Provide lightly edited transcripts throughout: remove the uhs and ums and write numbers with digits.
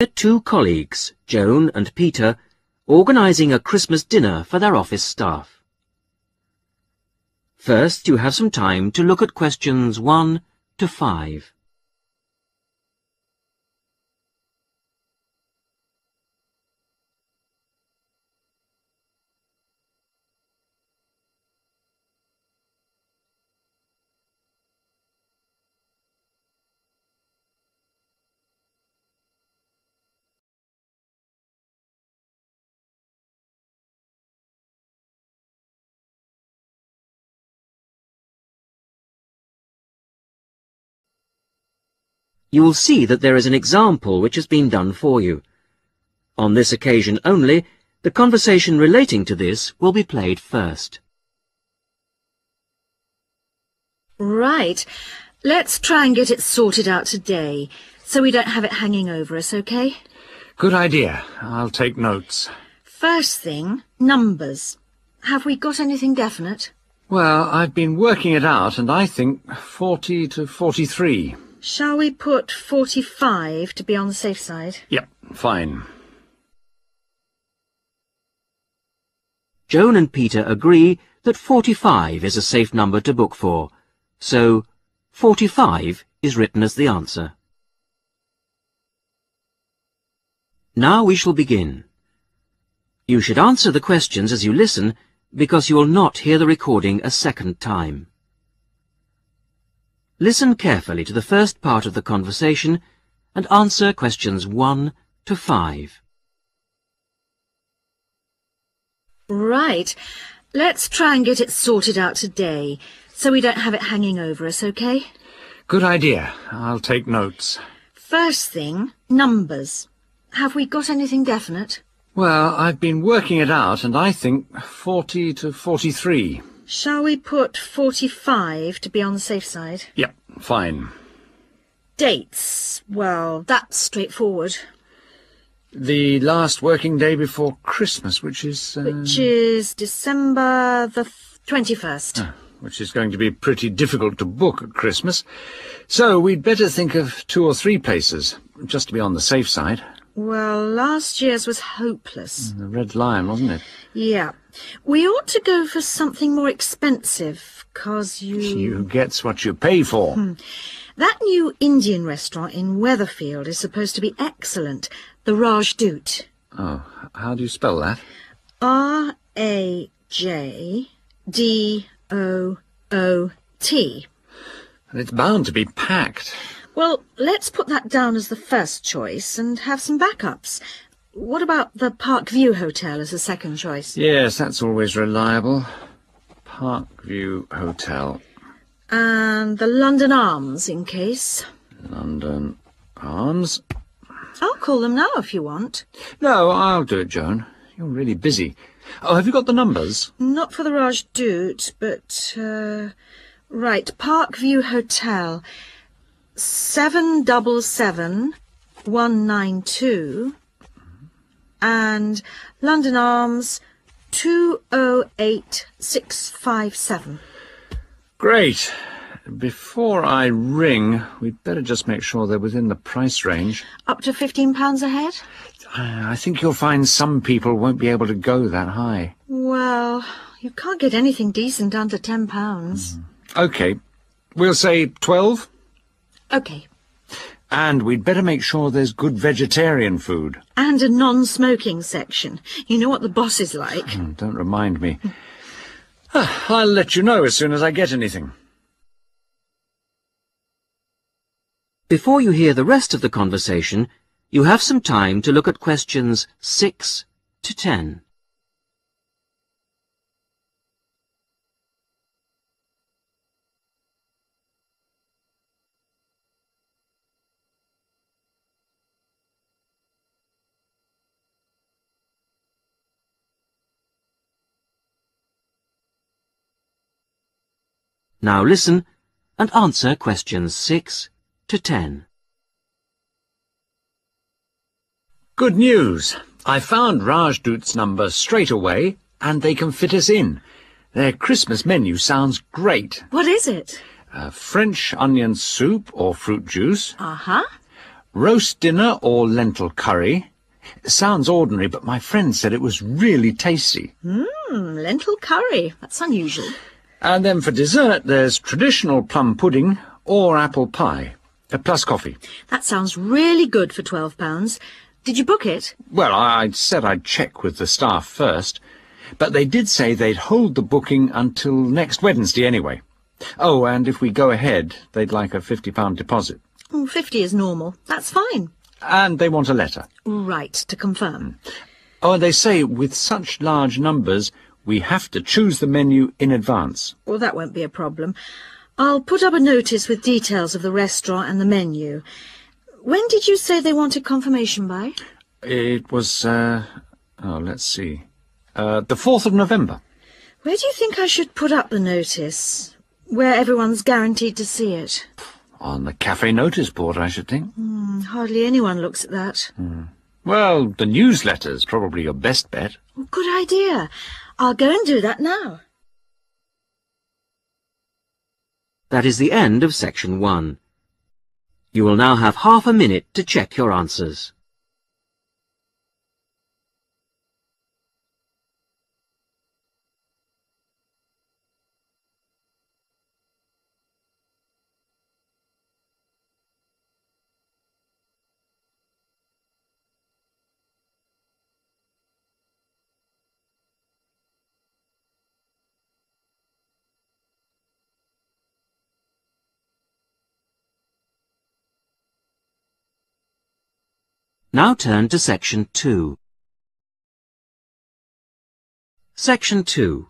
Two colleagues, Joan and Peter, organising a Christmas dinner for their office staff. First, you have some time to look at questions 1 to 5. You will see that there is an example which has been done for you. On this occasion only, the conversation relating to this will be played first. Right. Let's try and get it sorted out today, so we don't have it hanging over us, OK? Good idea. I'll take notes. First thing, numbers. Have we got anything definite? Well, I've been working it out, and I think 40 to 43. Shall we put 45 to be on the safe side? Yep, fine. Joan and Peter agree that 45 is a safe number to book for, so 45 is written as the answer. Now we shall begin. You should answer the questions as you listen, because you will not hear the recording a second time. Listen carefully to the first part of the conversation and answer questions 1 to 5. Right. Let's try and get it sorted out today, so we don't have it hanging over us, OK? Good idea. I'll take notes. First thing, numbers. Have we got anything definite? Well, I've been working it out, and I think 40 to 43. Shall we put 45 to be on the safe side? Yep, fine. Dates. Well, that's straightforward. The last working day before Christmas, which is... Which is December the 21st. Which is going to be pretty difficult to book at Christmas. So we'd better think of 2 or 3 places, just to be on the safe side. Well, last year's was hopeless. The Red Lion, wasn't it? Yeah. We ought to go for something more expensive, 'cause You gets what you pay for. That new Indian restaurant in Weatherfield is supposed to be excellent. The Rajdoot. Oh, how do you spell that? R-A-J-D-O-O-T. And it's bound to be packed. Well, let's put that down as the first choice and have some backups. What about the Parkview Hotel as a second choice? Yes, that's always reliable. Parkview Hotel. And the London Arms, in case. London Arms. I'll call them now if you want. No, I'll do it, Joan. You're really busy. Oh, have you got the numbers? Not for the Rajdoot, but... right, Parkview Hotel. 777192 and London Arms 208657. Great. Before I ring, we'd better just make sure they're within the price range. Up to £15 a head? I think you'll find some people won't be able to go that high. Well, you can't get anything decent under £10. OK. We'll say 12? OK. And we'd better make sure there's good vegetarian food. And a non-smoking section. You know what the boss is like. Don't remind me. I'll let you know as soon as I get anything. Before you hear the rest of the conversation, you have some time to look at questions 6 to 10. Now listen and answer questions 6 to 10. Good news. I found Rajdoot's number straight away, and they can fit us in. Their Christmas menu sounds great. What is it? French onion soup or fruit juice. Uh-huh. Roast dinner or lentil curry. Sounds ordinary, but my friend said it was really tasty. Lentil curry. That's unusual. And then for dessert, there's traditional plum pudding or apple pie, plus coffee. That sounds really good for £12. Did you book it? Well, I said I'd check with the staff first, but they did say they'd hold the booking until next Wednesday anyway. Oh, and if we go ahead, they'd like a £50 deposit. 50 is normal. That's fine. And they want a letter. Right, to confirm. Oh, and they say with such large numbers, we have to choose the menu in advance. Well, that won't be a problem. I'll put up a notice with details of the restaurant and the menu. When did you say they wanted confirmation by? It was, let's see, the 4th of November. Where do you think I should put up the notice? Where everyone's guaranteed to see it? On the cafe notice board, I should think. Hardly anyone looks at that. Well, the newsletter's probably your best bet. Good idea. I'll go and do that now. That is the end of section 1. You will now have half a minute to check your answers. Now turn to section 2. Section 2.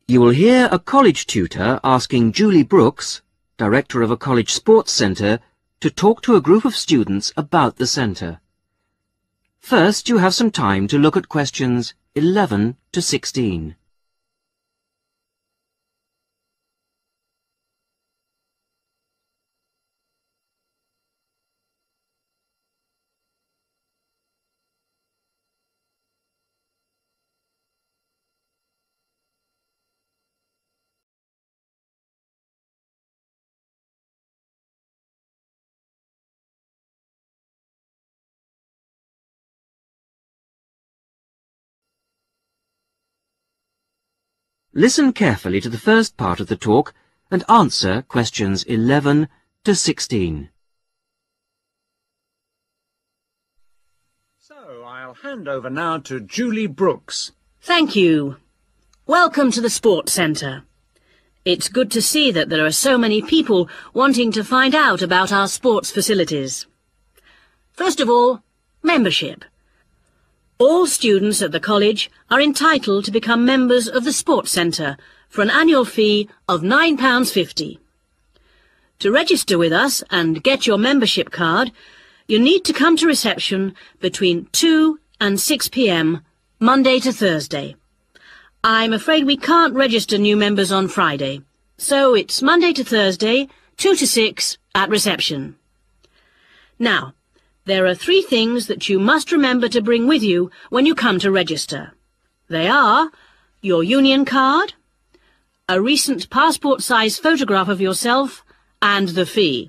You will hear a college tutor asking Julie Brooks, director of a college sports centre, to talk to a group of students about the centre. First, you have some time to look at questions 11 to 16. Listen carefully to the first part of the talk and answer questions 11 to 16. So, I'll hand over now to Julie Brooks. Thank you. Welcome to the Sports Centre. It's good to see that there are so many people wanting to find out about our sports facilities. First of all, membership. All students at the college are entitled to become members of the Sports Centre for an annual fee of £9.50. To register with us and get your membership card, you need to come to reception between 2 and 6 p.m, Monday to Thursday. I'm afraid we can't register new members on Friday, so it's Monday to Thursday, 2 to 6 at reception. Now, there are 3 things that you must remember to bring with you when you come to register. They are your union card, a recent passport-size photograph of yourself, and the fee.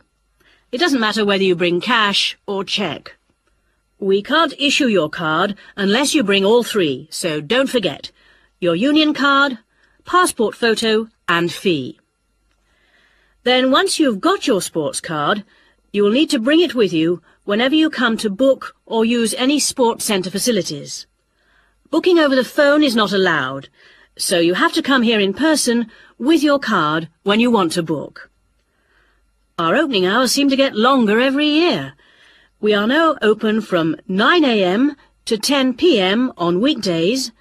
It doesn't matter whether you bring cash or cheque. We can't issue your card unless you bring all 3, so don't forget your union card, passport photo, and fee. Then once you've got your sports card, you will need to bring it with you whenever you come to book or use any sports centre facilities. Booking over the phone is not allowed, so you have to come here in person with your card when you want to book. Our opening hours seem to get longer every year. We are now open from 9 a.m. to 10 p.m. on weekdays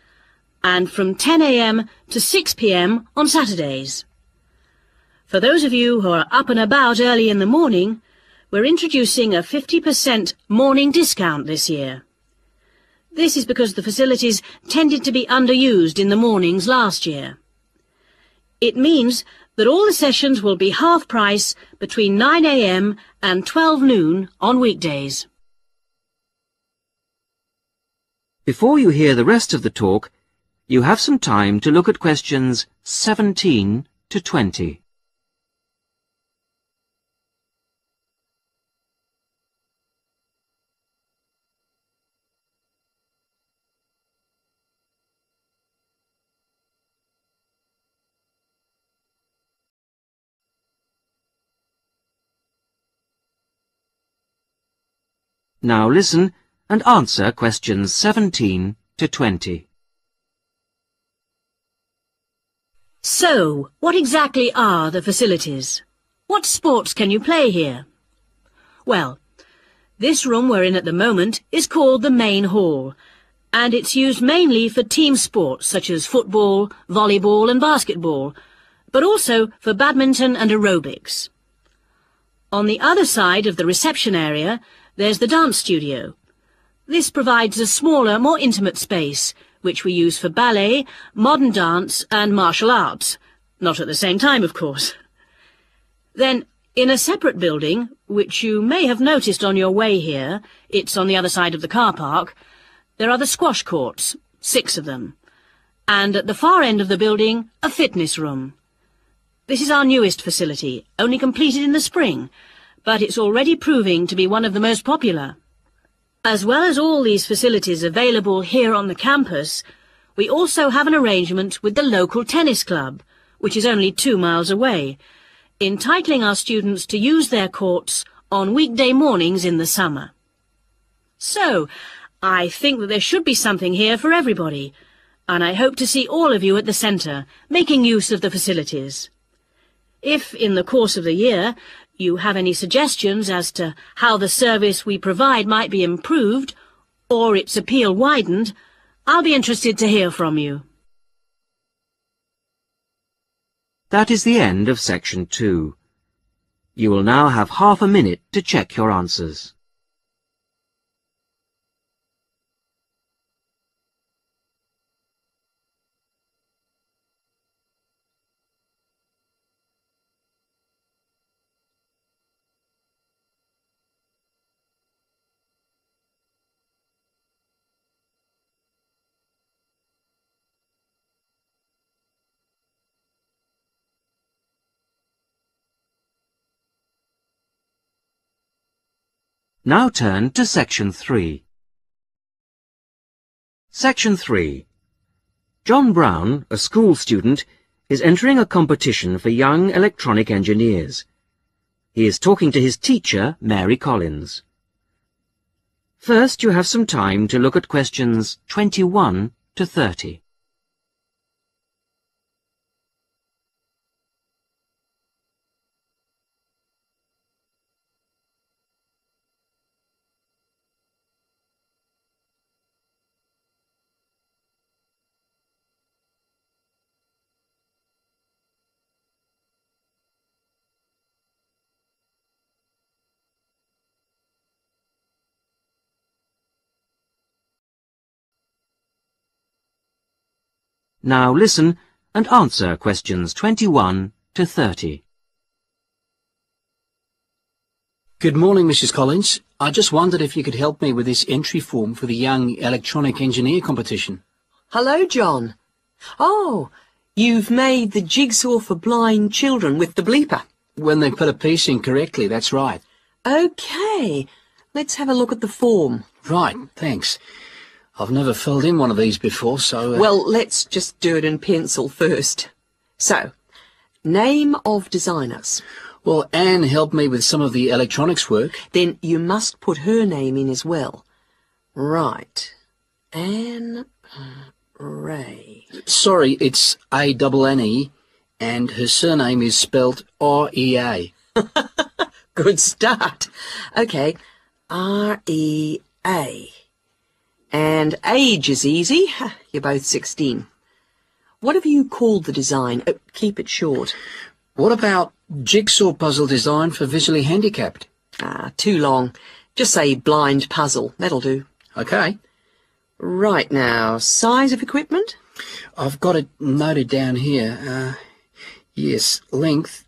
and from 10 a.m. to 6 p.m. on Saturdays. For those of you who are up and about early in the morning, we're introducing a 50% morning discount this year. This is because the facilities tended to be underused in the mornings last year. It means that all the sessions will be half price between 9 a.m. and 12 noon on weekdays. Before you hear the rest of the talk, you have some time to look at questions 17 to 20. Now listen and answer questions 17 to 20. So, what exactly are the facilities? What sports can you play here? Well, this room we're in at the moment is called the main hall, and it's used mainly for team sports such as football, volleyball and basketball, but also for badminton and aerobics. On the other side of the reception area, there's the dance studio. This provides a smaller, more intimate space, which we use for ballet, modern dance and martial arts. Not at the same time, of course. Then, in a separate building, which you may have noticed on your way here, it's on the other side of the car park, there are the squash courts, 6 of them. And at the far end of the building, a fitness room. This is our newest facility, only completed in the spring, but it's already proving to be one of the most popular. As well as all these facilities available here on the campus, we also have an arrangement with the local tennis club, which is only 2 miles away, entitling our students to use their courts on weekday mornings in the summer. So, I think that there should be something here for everybody, and I hope to see all of you at the centre, making use of the facilities. If, in the course of the year, you have any suggestions as to how the service we provide might be improved, or its appeal widened, I'll be interested to hear from you. That is the end of section 2. You will now have half a minute to check your answers. Now turn to section 3. Section 3. John Brown, a school student, is entering a competition for young electronic engineers. He is talking to his teacher, Mary Collins. First, you have some time to look at questions 21 to 30. Now listen and answer questions 21 to 30. Good morning, Mrs. Collins. I just wondered if you could help me with this entry form for the Young Electronic Engineer competition. Hello, John. Oh, you've made the jigsaw for blind children with the bleeper. When they put a piece in correctly, that's right. OK, let's have a look at the form. Right, thanks. I've never filled in one of these before, so... Well, let's just do it in pencil first. So, name of designers. Well, Anne helped me with some of the electronics work. Then you must put her name in as well. Right. Anne Ray. Sorry, it's A-N-N-E, and her surname is spelt R-E-A. Good start. OK, R-E-A. And age is easy. You're both 16. What have you called the design? Keep it short. What about jigsaw puzzle design for visually handicapped? Too long. Just say blind puzzle. That'll do. OK. Right now, size of equipment? I've got it noted down here. Yes, width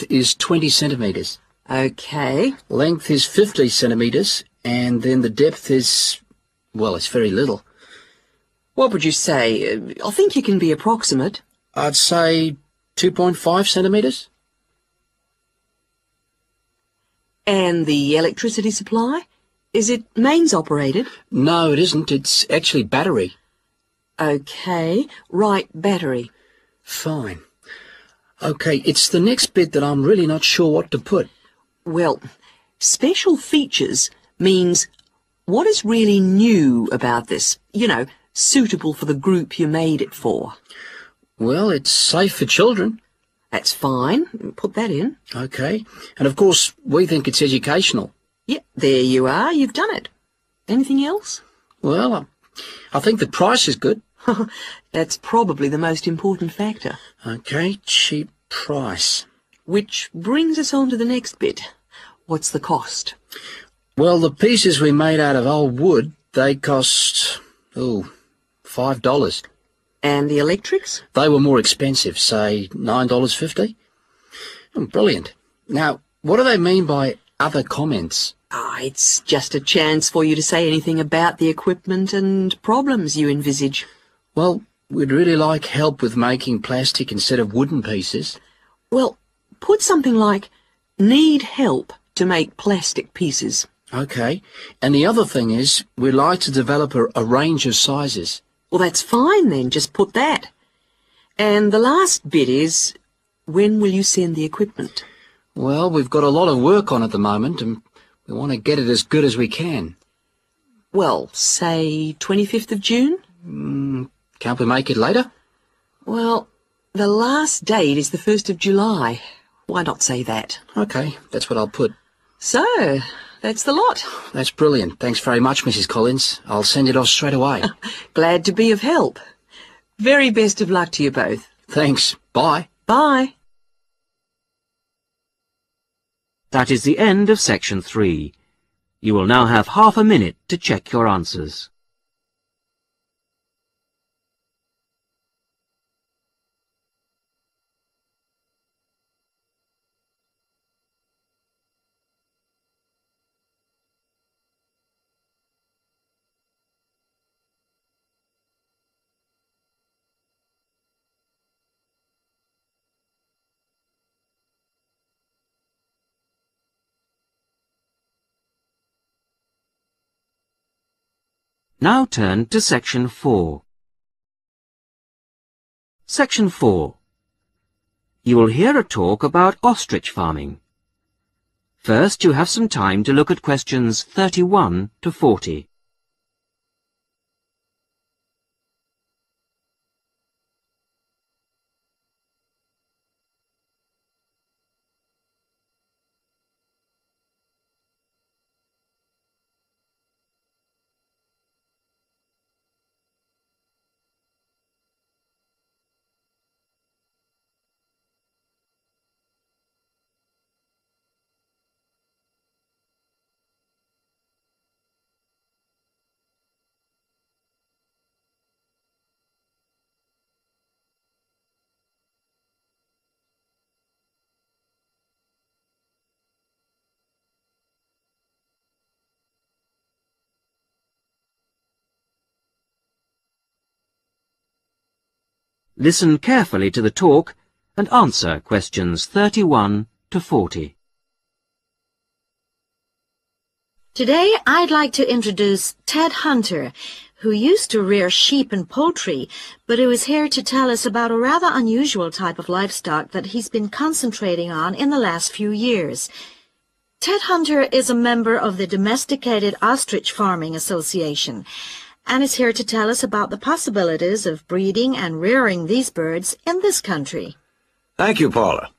is 20 centimetres. OK. Length is 50 centimetres, and then the depth is, well, it's very little. What would you say? I think you can be approximate. I'd say 2.5 centimetres. And the electricity supply? Is it mains operated? No, it isn't. It's actually battery. OK, right, battery. Fine. OK, it's the next bit that I'm really not sure what to put. Well, special features means what is really new about this, you know, suitable for the group you made it for. Well, it's safe for children. That's fine. Put that in. Okay. And of course, we think it's educational. Yep, there you are. You've done it. Anything else? Well, I think the price is good. That's probably the most important factor. Okay, cheap price. Which brings us on to the next bit. What's the cost? Well, the pieces we made out of old wood, they cost, $5. And the electrics? They were more expensive, say $9.50. Brilliant. Now, what do they mean by other comments? It's just a chance for you to say anything about the equipment and problems you envisage. Well, we'd really like help with making plastic instead of wooden pieces. Well, put something like, need help to make plastic pieces. Okay. And the other thing is, we'd like to develop a range of sizes. Well, that's fine then, just put that. And the last bit is, when will you send the equipment? Well, we've got a lot of work on at the moment, and we want to get it as good as we can. Well, say 25th of June? Can't we make it later? Well, the last date is the 1st of July. Why not say that? Okay, that's what I'll put. So, that's the lot. That's brilliant. Thanks very much, Mrs. Collins. I'll send it off straight away. Glad to be of help. Very best of luck to you both. Thanks. Bye. Bye. That is the end of section 3. You will now have half a minute to check your answers. Now turn to section 4. Section 4. You will hear a talk about ostrich farming. First, you have some time to look at questions 31 to 40. Listen carefully to the talk and answer questions 31 to 40. Today I'd like to introduce Ted Hunter, who used to rear sheep and poultry, but who is here to tell us about a rather unusual type of livestock that he's been concentrating on in the last few years. Ted Hunter is a member of the Domesticated Ostrich Farming Association, and is here to tell us about the possibilities of breeding and rearing these birds in this country. Thank you, Paula.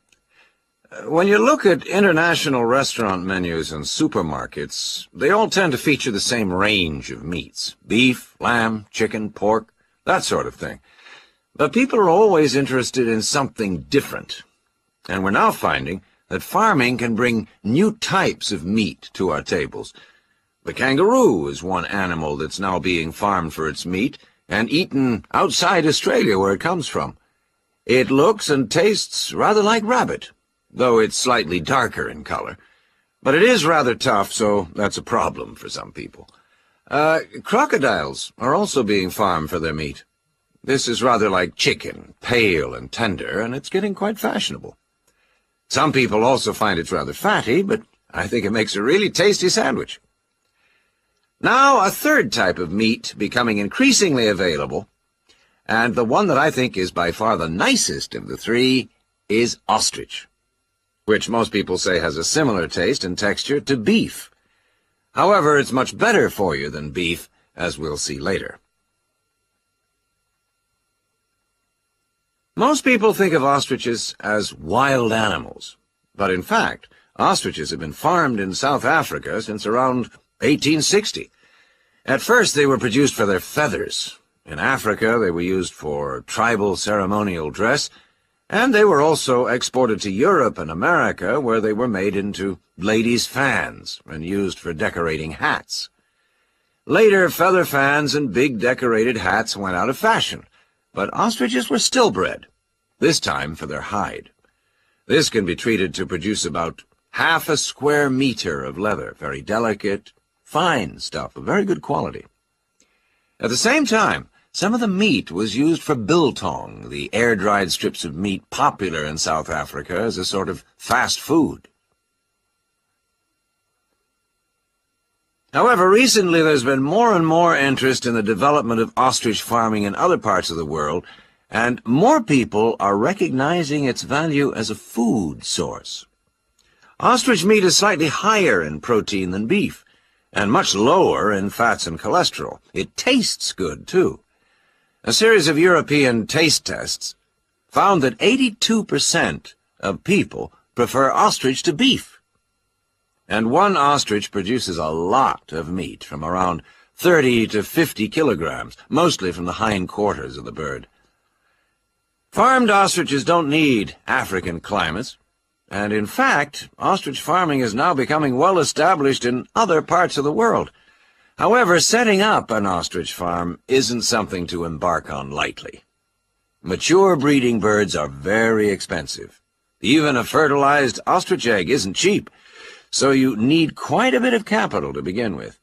When you look at international restaurant menus and supermarkets, they all tend to feature the same range of meats: beef, lamb, chicken, pork, that sort of thing. But people are always interested in something different. And we're now finding that farming can bring new types of meat to our tables. The kangaroo is one animal that's now being farmed for its meat and eaten outside Australia, where it comes from. It looks and tastes rather like rabbit, though it's slightly darker in color. But it is rather tough, so that's a problem for some people. Crocodiles are also being farmed for their meat. This is rather like chicken, pale and tender, and it's getting quite fashionable. Some people also find it's rather fatty, but I think it makes a really tasty sandwich. Now, a third type of meat becoming increasingly available, and the one that I think is by far the nicest of the three, is ostrich, which most people say has a similar taste and texture to beef. However, it's much better for you than beef, as we'll see later. Most people think of ostriches as wild animals, but in fact, ostriches have been farmed in South Africa since around 1860. At first, they were produced for their feathers. In Africa, they were used for tribal ceremonial dress, and they were also exported to Europe and America, where they were made into ladies' fans and used for decorating hats. Later, feather fans and big decorated hats went out of fashion, but ostriches were still bred, this time for their hide. This can be treated to produce about half a square meter of leather, very delicate, fine stuff of very good quality. At the same time, some of the meat was used for biltong, the air-dried strips of meat popular in South Africa as a sort of fast food. However, recently there's been more and more interest in the development of ostrich farming in other parts of the world, and more people are recognizing its value as a food source. Ostrich meat is slightly higher in protein than beef, and much lower in fats and cholesterol. It tastes good, too. A series of European taste tests found that 82% of people prefer ostrich to beef. And one ostrich produces a lot of meat, from around 30 to 50 kilograms, mostly from the hindquarters of the bird. Farmed ostriches don't need African climates, and in fact, ostrich farming is now becoming well established in other parts of the world. However, setting up an ostrich farm isn't something to embark on lightly. Mature breeding birds are very expensive. Even a fertilized ostrich egg isn't cheap, so you need quite a bit of capital to begin with.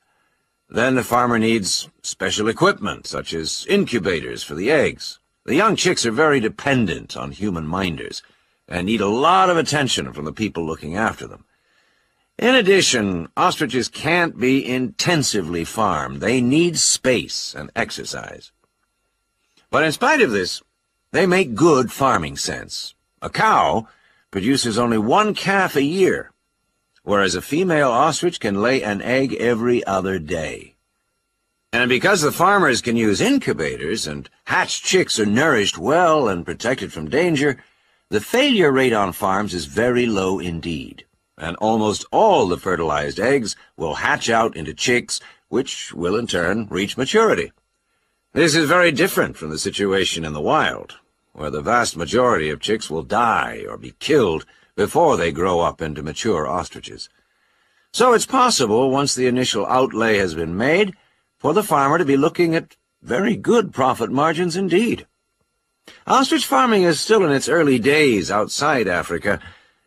Then the farmer needs special equipment, such as incubators for the eggs. The young chicks are very dependent on human minders, and need a lot of attention from the people looking after them. In addition, ostriches can't be intensively farmed. They need space and exercise. But in spite of this, they make good farming sense. A cow produces only one calf a year, whereas a female ostrich can lay an egg every other day. And because the farmers can use incubators and hatched chicks are nourished well and protected from danger, the failure rate on farms is very low indeed, and almost all the fertilized eggs will hatch out into chicks, which will in turn reach maturity. This is very different from the situation in the wild, where the vast majority of chicks will die or be killed before they grow up into mature ostriches. So it's possible, once the initial outlay has been made, for the farmer to be looking at very good profit margins indeed. Ostrich farming is still in its early days outside Africa,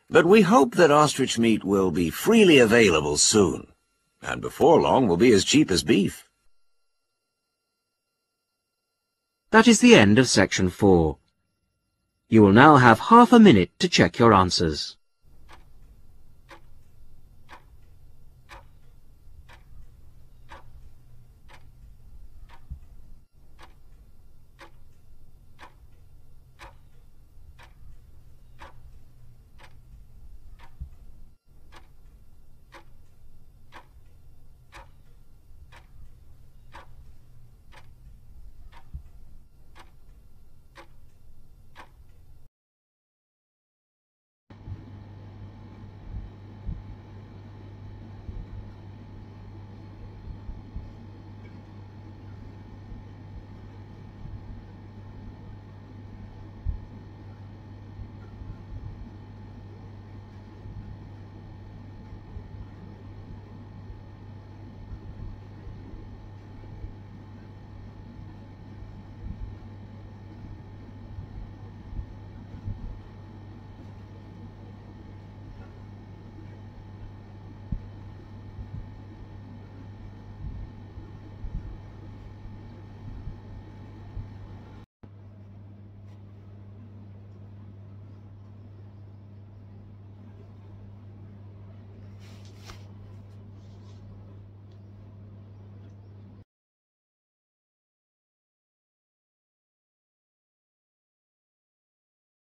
but we hope that ostrich meat will be freely available soon, and before long will be as cheap as beef. That is the end of section 4. You will now have half a minute to check your answers.